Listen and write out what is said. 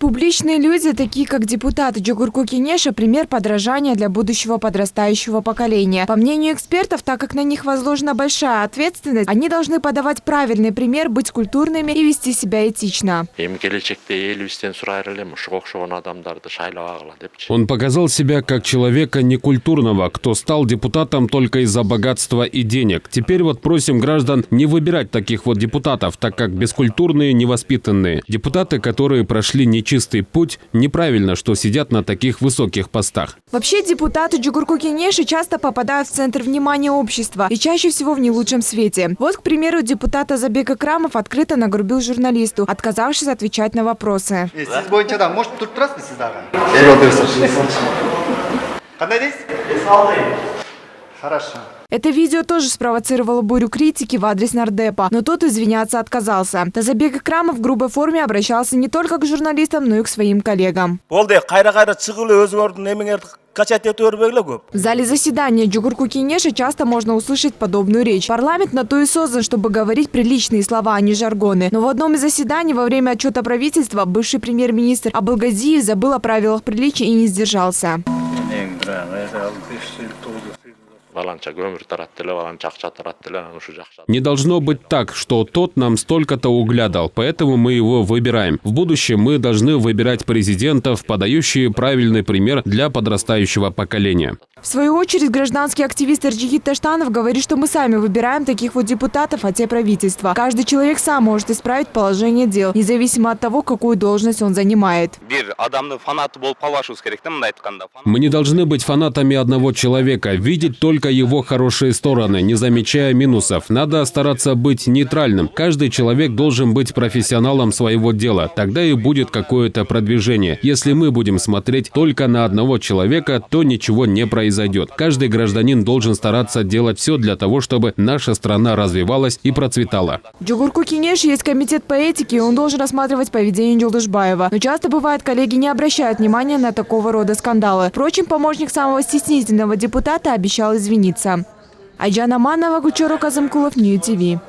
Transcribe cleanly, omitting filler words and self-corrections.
Публичные люди, такие как депутаты Джугурку Кенеша, пример подражания для будущего подрастающего поколения. По мнению экспертов, так как на них возложена большая ответственность, они должны подавать правильный пример, быть культурными и вести себя этично. Он показал себя как человека некультурного, кто стал депутатом только из-за богатства и денег. Теперь вот просим граждан не выбирать таких вот депутатов, так как бескультурные, невоспитанные. Депутаты, которые прошли нечистый путь, неправильно, что сидят на таких высоких постах. Вообще депутаты Джугурку Кенеши часто попадают в центр внимания общества и чаще всего в не лучшем свете. Вот, к примеру, депутат Азабек Акрамов открыто нагрубил журналисту, отказавшись отвечать на вопросы. Хорошо. Это видео тоже спровоцировало бурю критики в адрес нардепа, но тот извиняться отказался. Азабек Акрамов в грубой форме обращался не только к журналистам, но и к своим коллегам. В зале заседания Джугурку Кенеша часто можно услышать подобную речь. Парламент на то и создан, чтобы говорить приличные слова, а не жаргоны. Но в одном из заседаний во время отчета правительства бывший премьер-министр Абылгазиев забыл о правилах приличия и не сдержался. Не должно быть так, что тот нам столько-то угля дал, поэтому мы его выбираем. В будущем мы должны выбирать президентов, подающие правильный пример для подрастающего поколения. В свою очередь, гражданский активист Эрджигит Таштанов говорит, что мы сами выбираем таких вот депутатов, а те правительства. Каждый человек сам может исправить положение дел, независимо от того, какую должность он занимает. Мы не должны быть фанатами одного человека, видеть только его хорошие стороны, не замечая минусов. Надо стараться быть нейтральным. Каждый человек должен быть профессионалом своего дела. Тогда и будет какое-то продвижение. Если мы будем смотреть только на одного человека, то ничего не произойдет. Каждый гражданин должен стараться делать все для того, чтобы наша страна развивалась и процветала. В Джугурку Кенеше есть комитет по этике, и он должен рассматривать поведение Джулдышбаева. Но часто бывает, коллеги не обращают внимания на такого рода скандалы. Впрочем, помощник самого стеснительного депутата обещал извиниться. Айджан Аманова, Гучоро Казымкулов, Нью ТВ.